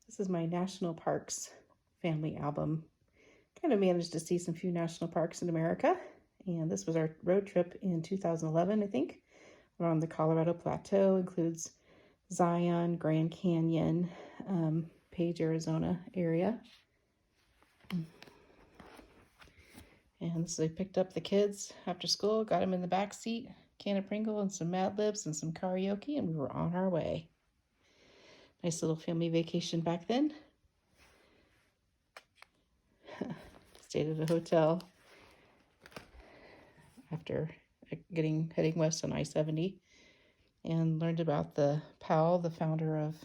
This is my National Parks family album. Kind of managed to see some few national parks in America. And this was our road trip in 2011, I think, around the Colorado Plateau. Includes Zion, Grand Canyon, Page, Arizona area. And so I picked up the kids after school, got them in the back seat, can of Pringle and some Mad Libs and some karaoke, and we were on our way. Nice little family vacation back then. Stayed at a hotel after heading west on I-70 and learned about the Powell, the founder of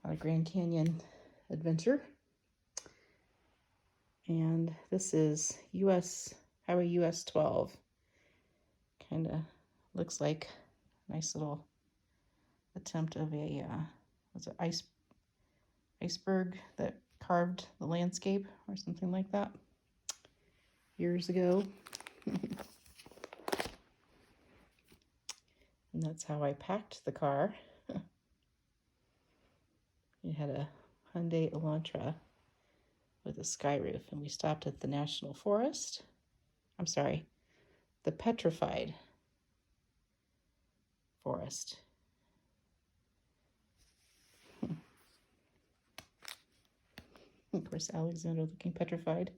a Grand Canyon adventure. And this is Highway US 12. Kind of looks like a nice little attempt of a iceberg that carved the landscape or something like that years ago. And that's how I packed the car. It had a Hyundai Elantra with a sky roof, and we stopped at the National Forest. I'm sorry, the Petrified Forest. Of course, Alexander looking petrified.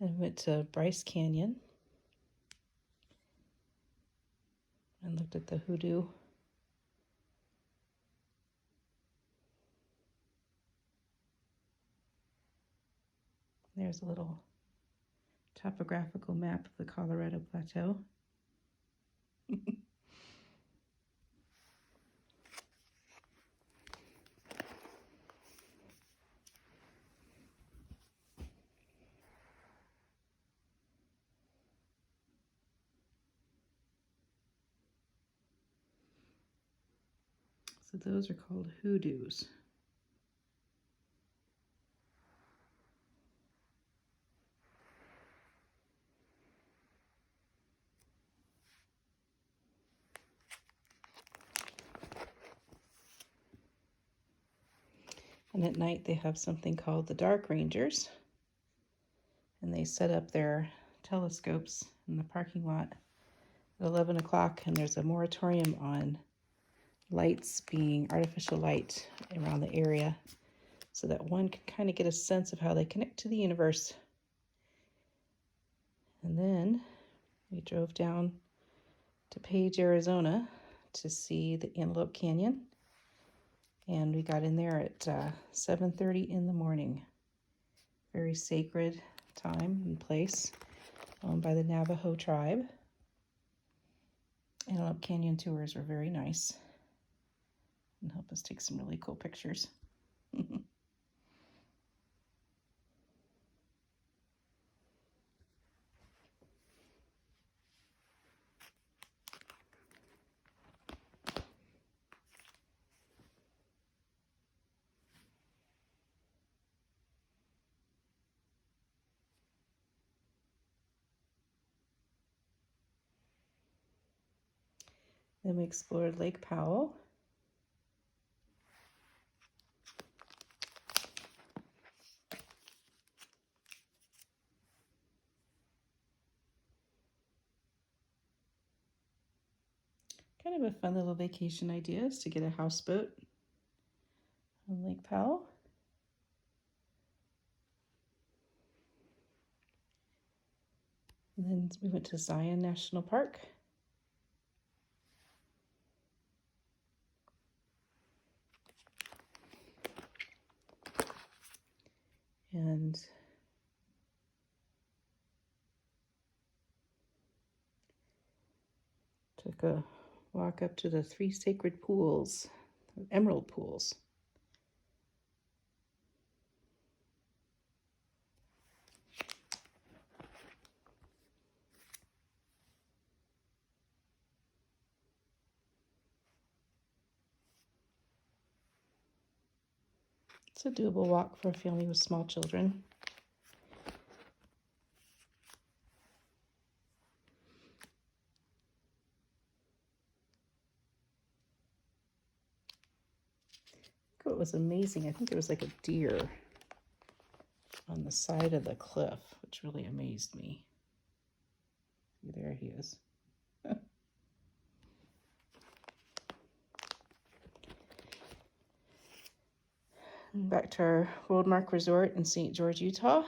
And went to Bryce Canyon and looked at the hoodoo. There's a little topographical map of the Colorado Plateau. So those are called hoodoos. And at night they have something called the Dark Rangers. And they set up their telescopes in the parking lot at 11 o'clock, and there's a moratorium on lights being artificial light around the area so that one can kind of get a sense of how they connect to the universe. And then we drove down to Page, Arizona to see the Antelope Canyon. And we got in there at 7:30 in the morning. Very sacred time and place owned by the Navajo tribe. Antelope Canyon tours were very nice and helped us take some really cool pictures. Then we explored Lake Powell. Kind of a fun little vacation idea is to get a houseboat on Lake Powell. And then we went to Zion National Park. And took a walk up to the 3 sacred pools, emerald pools. It's a doable walk for a family with small children. What was amazing, I think there was like a deer on the side of the cliff, which really amazed me. There he is. Back to our Worldmark Resort in St. George, Utah.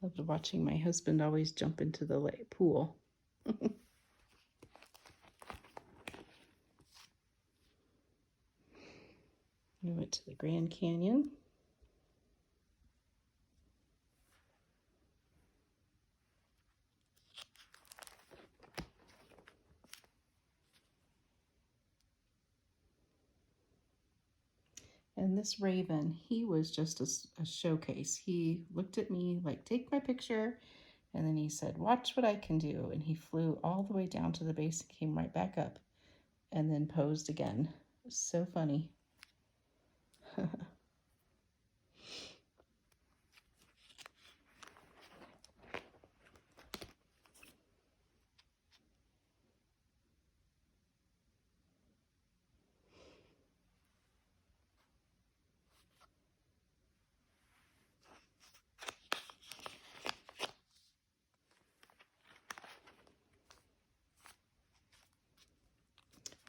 Loved watching my husband always jump into the pool. We went to the Grand Canyon. And this raven, he was just a showcase. He looked at me like, take my picture. And then he said, watch what I can do. And he flew all the way down to the base and came right back up and then posed again. It was so funny.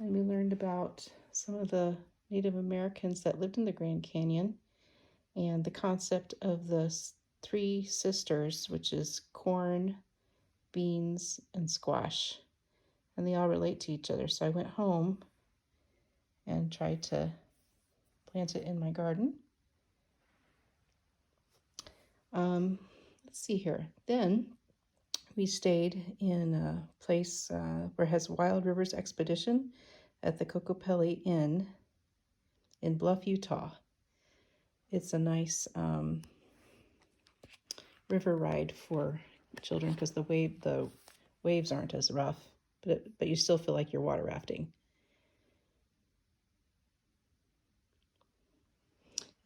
And we learned about some of the Native Americans that lived in the Grand Canyon and the concept of the three sisters, which is corn, beans, and squash. And they all relate to each other. So I went home and tried to plant it in my garden. Let's see here. Then we stayed in a place where it has Wild Rivers Expedition at the Kokopelli Inn in Bluff, Utah. It's a nice river ride for children because the waves aren't as rough, but you still feel like you're water rafting.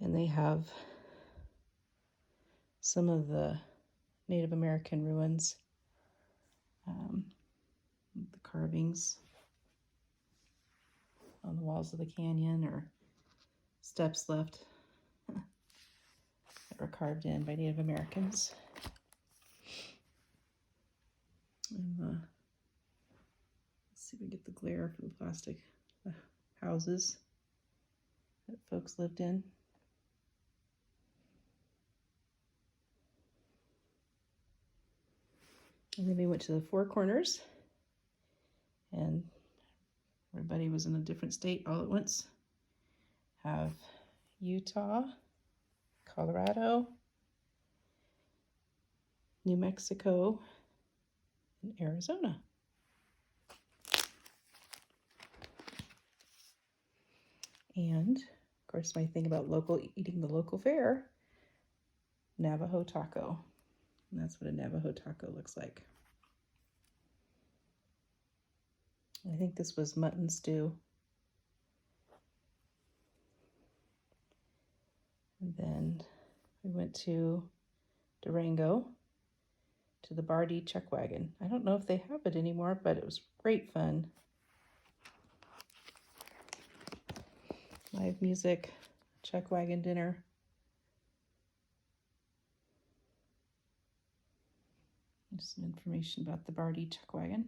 And they have some of the Native American ruins, the carvings on the walls of the canyon or steps left that were carved in by Native Americans. And let's see if we get the glare for the plastic houses that folks lived in. And then we went to the Four Corners, and everybody was in a different state all at once. Have Utah, Colorado, New Mexico, and Arizona. And, of course, my thing about eating the local fare, Navajo taco. And that's what a Navajo taco looks like. I think this was mutton stew. And then we went to Durango to the Bardi Chuck Wagon. I don't know if they have it anymore, but it was great fun. Live music, Chuck Wagon dinner. Just some information about the Bardi Chuck Wagon.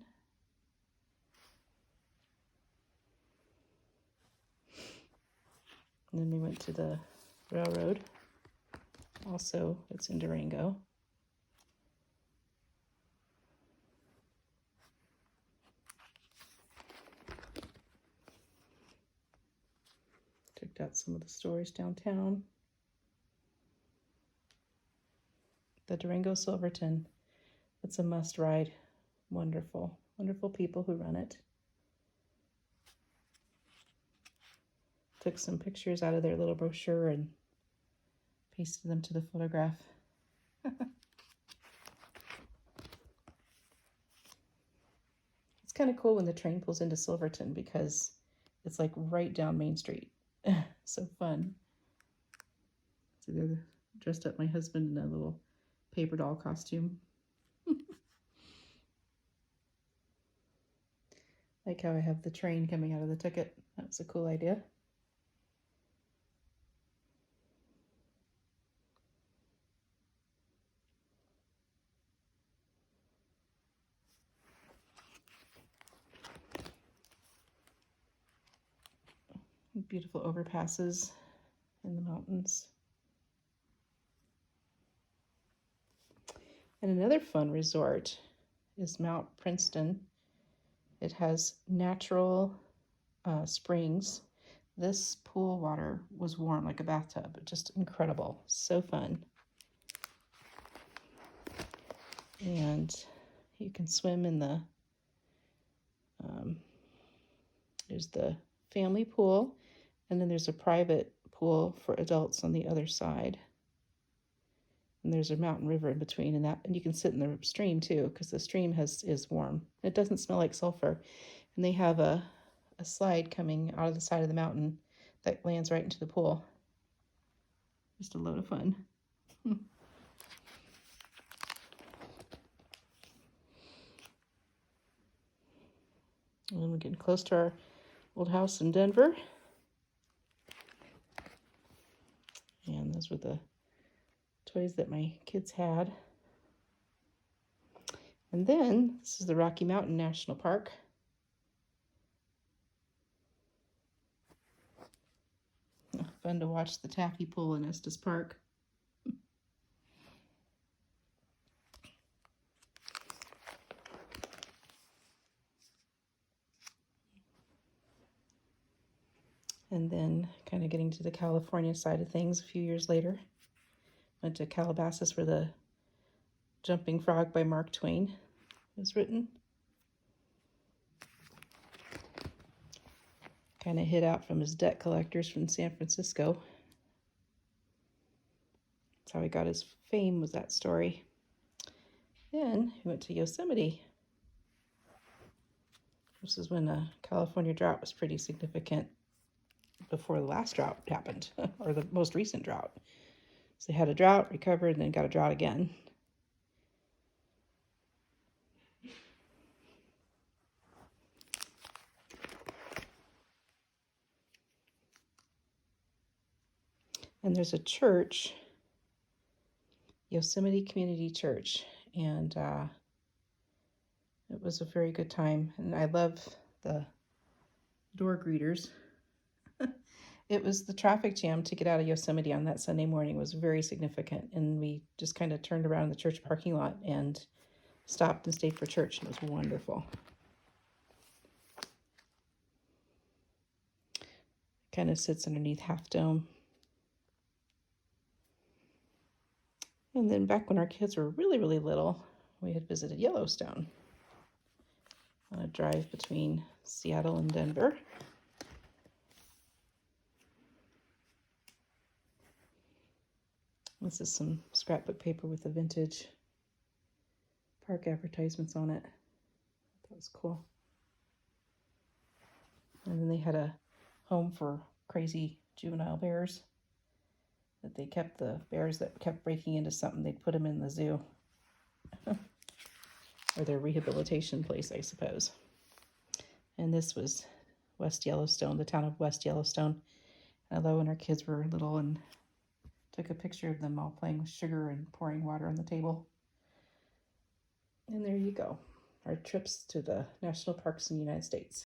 And then we went to the railroad. Also, it's in Durango. Checked out some of the stores downtown. The Durango Silverton. It's a must ride. Wonderful, wonderful people who run it. Took some pictures out of their little brochure and pasted them to the photograph. It's kind of cool when the train pulls into Silverton because It's like right down Main Street. So fun. So they're dressed up my husband in a little paper doll costume. Like how I have the train coming out of the ticket. That was a cool idea. Beautiful overpasses in the mountains. And another fun resort is Mount Princeton. It has natural springs. This pool water was warm like a bathtub, just incredible, so fun. And you can swim in the, there's the family pool, and then there's a private pool for adults on the other side. And there's a mountain river in between, and you can sit in the stream too, because the stream is warm. It doesn't smell like sulfur. And they have a slide coming out of the side of the mountain that lands right into the pool. Just a load of fun. And we're getting close to our old house in Denver. And those were the toys that my kids had. And then this is the Rocky Mountain National Park. Fun to watch the taffy pull in Estes Park. And then kind of getting to the California side of things a few years later. Went to Calabasas where the Jumping Frog by Mark Twain was written. Kind of hid out from his debt collectors from San Francisco. That's how he got his fame, was that story. Then he went to Yosemite. This is when the California drought was pretty significant before the last drought happened, or the most recent drought. So they had a drought, recovered, and then got a drought again. And there's a church, Yosemite Community Church, and it was a very good time. And I love the door greeters. It was the traffic jam to get out of Yosemite on that Sunday morning was very significant. And we just kind of turned around in the church parking lot and stopped and stayed for church. And it was wonderful. Kind of sits underneath Half Dome. And then back when our kids were really, really little, we had visited Yellowstone on a drive between Seattle and Denver. This is some scrapbook paper with the vintage park advertisements on it. That was cool. And then they had a home for crazy juvenile bears. That they kept the bears that kept breaking into something, they'd put them in the zoo. Or their rehabilitation place, I suppose. And this was West Yellowstone, the town of West Yellowstone. And I love when our kids were little and took a picture of them all playing with sugar and pouring water on the table. And there you go, our trips to the national parks in the United States.